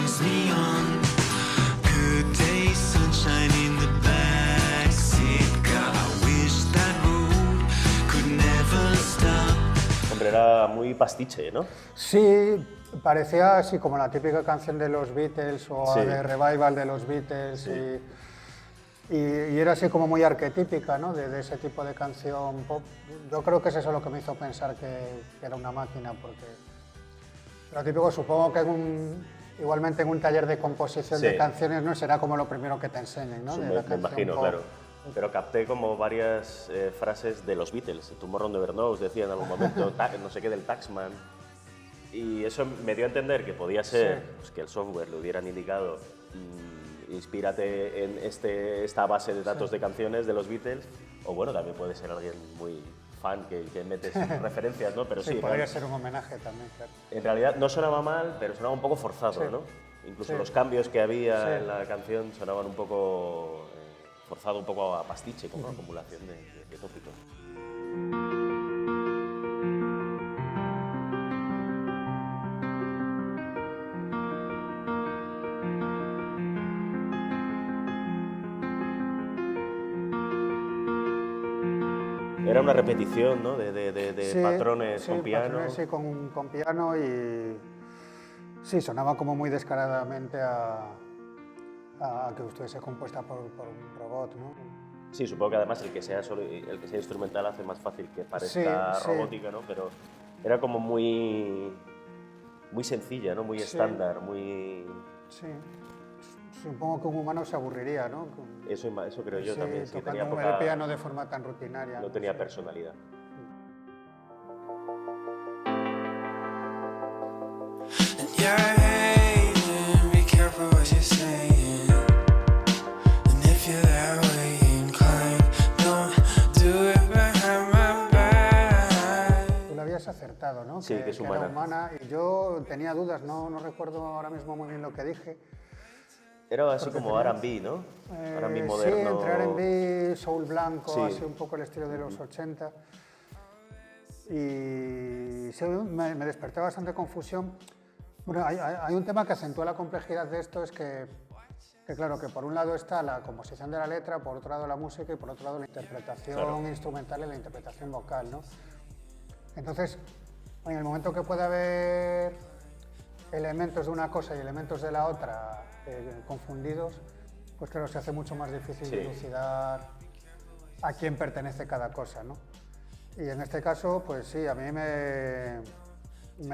turns me on. Good day, sunshine in the backseat. God, I wish that road could never stop. Hombre, era muy pastiche, ¿no? Sí, parecía así como la típica canción de los Beatles o Sí. de revival de los Beatles y era así como muy arquetípica, ¿no? De ese tipo de canción pop. Yo creo que es eso lo que me hizo pensar que era una máquina, porque lo típico, supongo que igualmente en un taller de composición Sí. de canciones no será como lo primero que te enseñen, ¿no? De la Me canción imagino, pop. claro. Pero capté como varias frases de los Beatles. Tomorrow Never Knows decía en algún momento, no sé qué del Taxman. Y eso me dio a entender que podía ser pues, que el software le hubieran indicado inspírate en esta base de datos de canciones de los Beatles, o bueno, también puede ser alguien muy fan que mete sus referencias, ¿no? Pero Sí, sí, podría ser un homenaje también, claro. en realidad no sonaba mal, pero sonaba un poco forzado, Sí. ¿no? Incluso Sí. los cambios que había Sí. en la canción sonaban un poco forzado, un poco a pastiche, como acumulación de tópicos. Era una repetición, ¿no? De Sí, patrones sí, con piano. patrones, sí, con piano y sí, sonaba como muy descaradamente a que estuviese compuesta por un robot, ¿no? Sí, supongo que además el que sea instrumental hace más fácil que parezca Sí, sí. robótica, ¿no? Pero era como muy sencilla, ¿no? Muy Sí. estándar, muy... Sí, supongo que un humano se aburriría, ¿no? Eso creo yo Sí, también. Sí, tenía tocando el piano de forma tan rutinaria. no tenía personalidad. And you're hating, be careful what you're saying. And if you're that way inclined, don't do it behind my back. Tú lo habías acertado, ¿no? Sí, que es humana. era humana. Y yo tenía dudas, no recuerdo ahora mismo muy bien lo que dije. Era así como R&B, ¿no? R&B moderno. Sí, entre R&B, soul blanco, Sí. así un poco el estilo de los 80. Y sí, me despertó bastante confusión. Bueno, hay un tema que acentúa la complejidad de esto, es que claro, que por un lado está la composición de la letra, por otro lado la música y por otro lado la interpretación Claro. instrumental y la interpretación vocal, ¿no? Entonces, en el momento que puede haber elementos de una cosa y elementos de la otra confundidos, pues claro, se hace mucho más difícil Sí. dilucidar a quién pertenece cada cosa, ¿no? Y en este caso, pues sí, a mí me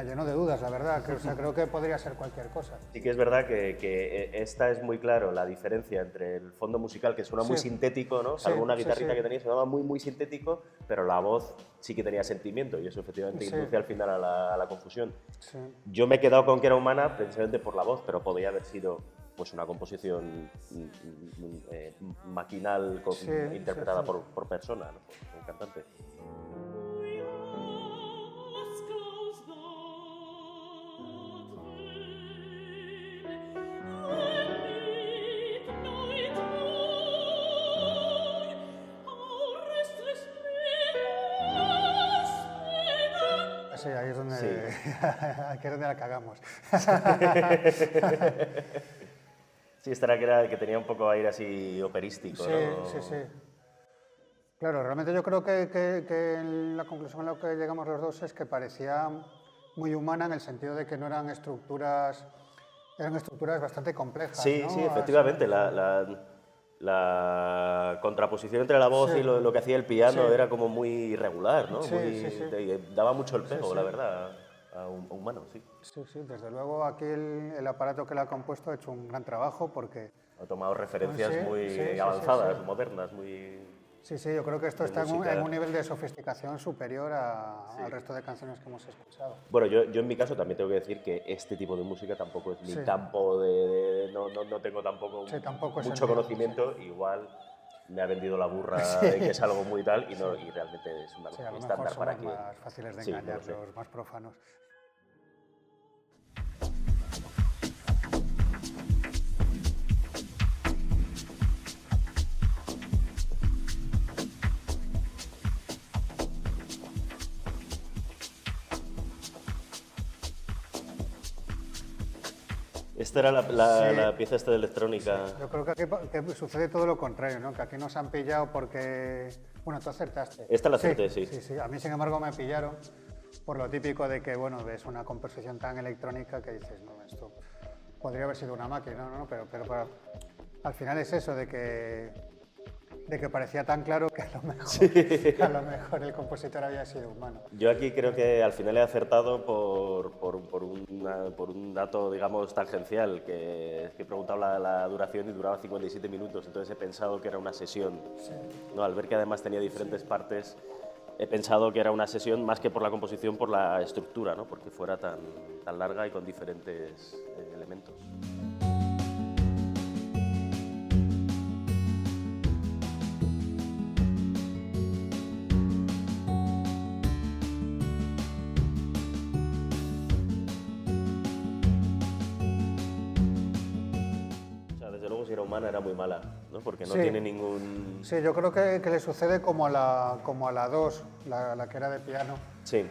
llenó de dudas, la verdad. O sea, creo que podría ser cualquier cosa. Sí que es verdad que esta es muy claro la diferencia entre el fondo musical, que suena muy Sí. sintético, ¿no? Sí, Salvo una sí, guitarrita sí. que tenía, sonaba muy sintético, pero la voz sí que tenía sentimiento y eso efectivamente Sí. induce al final a la confusión. Sí. Yo me he quedado con que era humana precisamente por la voz, pero podría haber sido pues una composición maquinal Sí, interpretada sí, sí. por persona, ¿no? Por un cantante. Sí, ahí es donde, Sí. aquí es donde la cagamos. Sí, esta que tenía un poco aire así operístico, Sí, ¿no? sí, sí. Claro, realmente yo creo que la conclusión a la que llegamos los dos es que parecía muy humana en el sentido de que no eran estructuras bastante complejas, Sí, ¿no? sí, efectivamente. La contraposición entre la voz Sí. y lo que hacía el piano Sí. era como muy irregular, ¿no? Sí, Muy, sí, sí. daba mucho el pego, Sí, sí. la verdad, a un humano, sí. Sí, sí, desde luego aquí el aparato que la ha compuesto ha hecho un gran trabajo porque... Ha tomado referencias Sí, muy sí, sí, avanzadas, sí, sí. modernas, muy... Sí, sí, yo creo que esto De está música. en un nivel de sofisticación superior al resto de canciones que hemos escuchado. Bueno, yo en mi caso también tengo que decir que este tipo de música tampoco es mi Sí. campo no tengo tampoco Sí, tampoco es el mucho mío, conocimiento, igual me ha vendido la burra Sí. de que es algo muy tal y realmente es una Sí, cosa a muy lo mejor estándar para somos que... más fáciles de Sí, engañar, no lo sé. los más profanos. Esta era Sí. la pieza esta de electrónica. Yo creo que aquí que sucede todo lo contrario, ¿no? Que aquí nos han pillado porque... Bueno, tú acertaste. Esta la acerté, sí. Sí. A mí, sin embargo, me pillaron por lo típico de que, bueno, ves una composición tan electrónica que dices, no, esto podría haber sido una máquina, ¿no? Pero al final es eso, de que parecía tan claro que a lo mejor el compositor había sido humano. Yo aquí creo que al final he acertado por un dato, digamos, tangencial, que he preguntado la duración y duraba 57 minutos, entonces he pensado que era una sesión. ¿No? Al ver que además tenía diferentes partes, he pensado que era una sesión más que por la composición, por la estructura, ¿no? Porque fuera tan larga y con diferentes elementos. Desde luego, si era humana, era muy mala, ¿no? Porque no Sí. tiene ningún... Sí, yo creo que le sucede como a la 2, la que era de piano, Sí,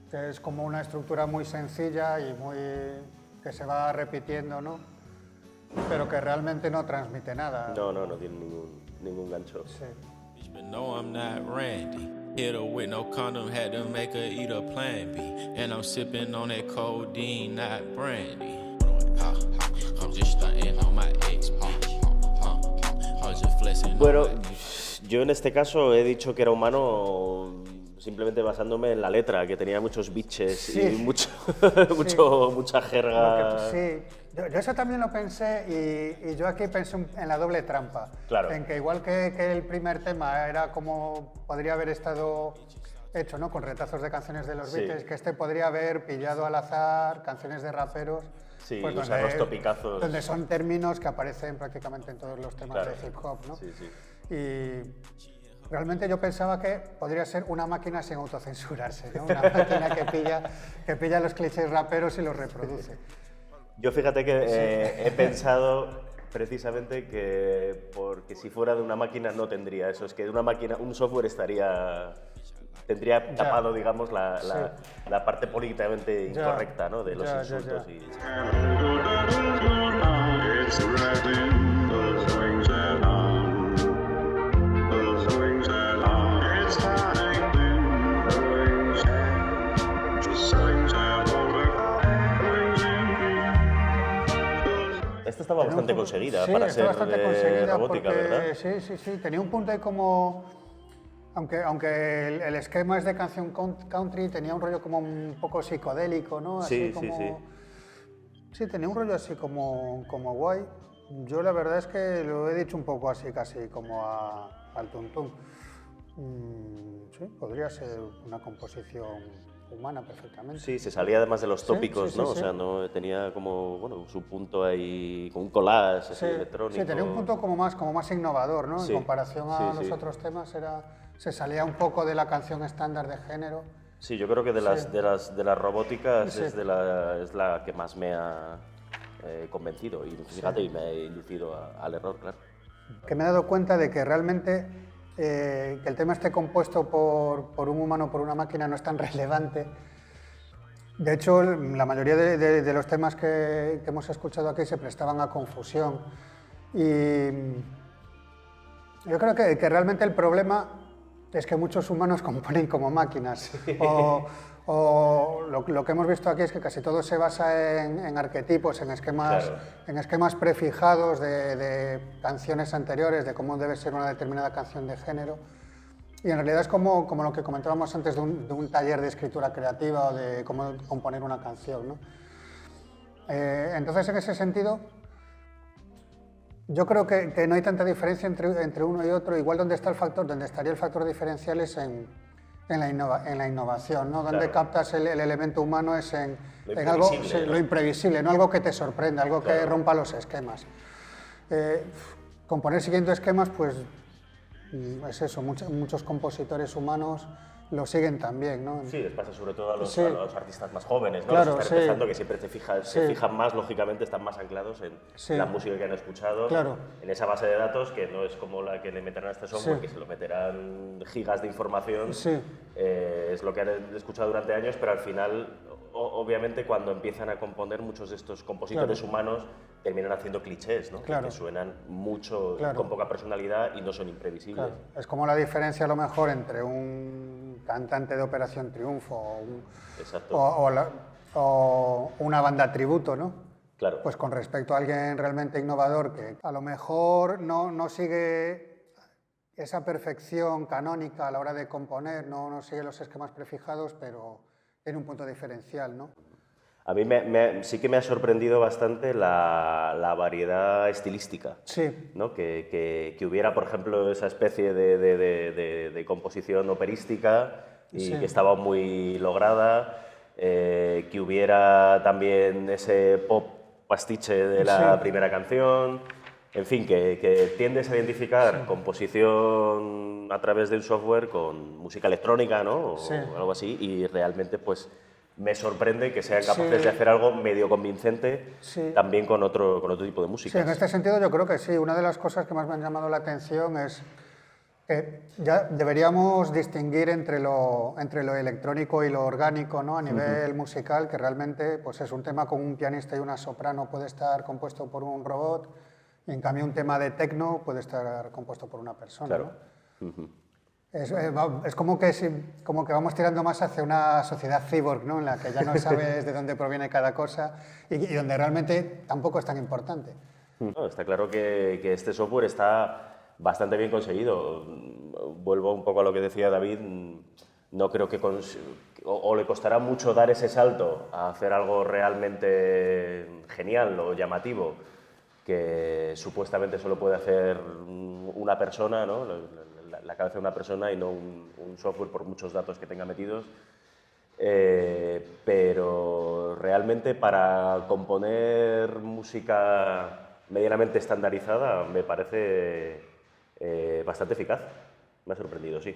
que es como una estructura muy sencilla y que se va repitiendo, ¿no? Pero que realmente no transmite nada. no tiene ningún gancho. Sí. But no, I'm not Randy. Hit her with no condom, had to make her eat a plan B. And I'm sipping on that codeine, not brandy. I'm just stunting on my ex. I was just flexing. Bueno, yo en este caso he dicho que era humano simplemente basándome en la letra, que tenía muchos biches Sí. y mucha jerga. Sí, yo eso también lo pensé y yo aquí pensé en la doble trampa. Claro. En que igual que el primer tema era como podría haber estado hecho, ¿no? Con retazos de canciones de los Sí. Beatles, que este podría haber pillado al azar canciones de raperos. Sí, pues usar los topicazos. Donde son términos que aparecen prácticamente en todos los temas Claro. de hip hop, ¿no? Sí. Y realmente yo pensaba que podría ser una máquina sin autocensurarse, ¿no? Una máquina que pilla los clichés raperos y los reproduce. Yo fíjate que he pensado precisamente que porque si fuera de una máquina no tendría eso, es que de una máquina un software tendría tapado, digamos, la parte políticamente Ya. incorrecta, ¿no? De los Ya, insultos. ya. It's riding the swings along, the swings along. It's hiding the wings, the swings along, wings in. Esta estaba bastante conseguida Sí, para está ser bastante conseguida robótica, porque, ¿verdad? Sí. Tenía un punto ahí como... Aunque el esquema es de canción country, tenía un rollo como un poco psicodélico, ¿no? Sí, Así sí, como... Sí, tenía un rollo así como guay. Yo la verdad es que lo he dicho un poco así, casi como al tuntún. Sí, podría ser una composición humana perfectamente. Sí, se salía además de los tópicos, sí, ¿no? sí, O sea, no tenía como, bueno, su punto ahí, con un collage así electrónico. Sí, tenía un punto como más innovador, ¿no? Sí, En comparación a sí, los sí. otros temas, se salía un poco de la canción estándar de género. Sí, yo creo que de las robóticas Sí. es la que más me ha convencido. Y fíjate, y me ha inducido al error, claro. Que me he dado cuenta de que realmente que el tema esté compuesto por un humano o por una máquina no es tan relevante. De hecho, la mayoría de los temas que hemos escuchado aquí se prestaban a confusión. Y yo creo que realmente el problema es que muchos humanos componen como máquinas. O lo que hemos visto aquí es que casi todo se basa en arquetipos, en esquemas, Claro. en esquemas prefijados de canciones anteriores, de cómo debe ser una determinada canción de género. Y en realidad es como lo que comentábamos antes de un taller de escritura creativa o de cómo componer una canción, ¿no? Entonces, en ese sentido, yo creo que no hay tanta diferencia entre uno y otro. Igual donde estaría el factor diferencial es en la innovación, ¿no? Donde Claro. captas el elemento humano es en Lo algo, imprevisible, sí, ¿no? lo imprevisible, no algo que te sorprenda, algo que Claro. rompa los esquemas. Componer siguiendo esquemas, pues es eso, muchos compositores humanos lo siguen también, ¿no? Sí, les pasa sobre todo a los, Sí. a los artistas más jóvenes, ¿no? Claro, Los que sí. están empezando, que siempre se Sí. fijan más, lógicamente, están más anclados en Sí. la música que han escuchado, Claro. en esa base de datos, que no es como la que le meterán a este software, Sí. que se lo meterán gigas de información, Sí. es lo que han escuchado durante años, pero al final obviamente cuando empiezan a componer, muchos de estos compositores humanos terminan haciendo clichés, ¿no? Claro. Que suenan mucho, Claro. con poca personalidad y no son imprevisibles. Claro. Es como la diferencia a lo mejor entre un cantante de Operación Triunfo Exacto. o una banda tributo, ¿no? Claro. Pues con respecto a alguien realmente innovador que a lo mejor no sigue esa perfección canónica a la hora de componer, no sigue los esquemas prefijados, pero tiene un punto diferencial, ¿no? A mí sí que me ha sorprendido bastante la variedad estilística. Sí, ¿No? Que hubiera, por ejemplo, esa especie de composición operística y Sí. que estaba muy lograda, que hubiera también ese pop pastiche de la Sí. primera canción, en fin, que tiendes a identificar composición a través de un software con música electrónica, ¿no? O Sí. algo así, y realmente pues me sorprende que sean capaces Sí. de hacer algo medio convincente Sí. también con otro tipo de sí, música. en este sentido yo creo que sí. Una de las cosas que más me han llamado la atención es que ya deberíamos distinguir entre lo electrónico y lo orgánico, ¿no? A nivel musical, que realmente pues es un tema con un pianista y una soprano puede estar compuesto por un robot, y en cambio un tema de techno puede estar compuesto por una persona, Claro. ¿no? Es como que vamos tirando más hacia una sociedad cyborg, ¿no? En la que ya no sabes de dónde proviene cada cosa y donde realmente tampoco es tan importante. No, está claro que este software está bastante bien conseguido. Vuelvo un poco a lo que decía David. No creo que o le costará mucho dar ese salto a hacer algo realmente genial o llamativo, que supuestamente solo puede hacer una persona, ¿no? La cabeza de una persona y no un software por muchos datos que tenga metidos. Pero realmente para componer música medianamente estandarizada me parece bastante eficaz. Me ha sorprendido, sí.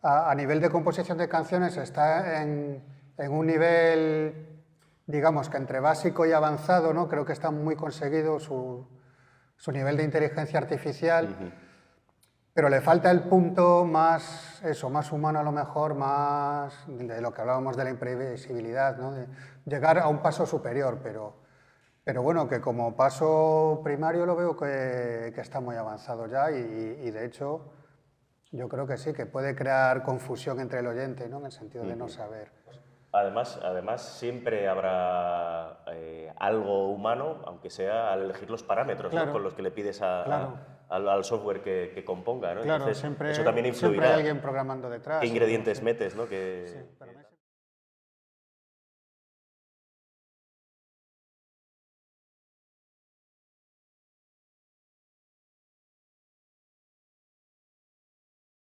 A nivel de composición de canciones está en un nivel, digamos que entre básico y avanzado, ¿no? Creo que está muy conseguido su nivel de inteligencia artificial, pero le falta el punto más humano a lo mejor, más de lo que hablábamos de la imprevisibilidad, ¿no? De llegar a un paso superior, pero bueno, que como paso primario lo veo que está muy avanzado ya y de hecho yo creo que sí, que puede crear confusión entre el oyente, ¿no? En el sentido de no saber. Además siempre habrá algo humano, aunque sea al elegir los parámetros, ¿no? Claro. Con los que le pides Claro. al software que componga, ¿no? Claro, Entonces, siempre, eso también siempre influirá. hay alguien programando detrás. ¿Qué ingredientes metes, ¿no? Que, Sí, pero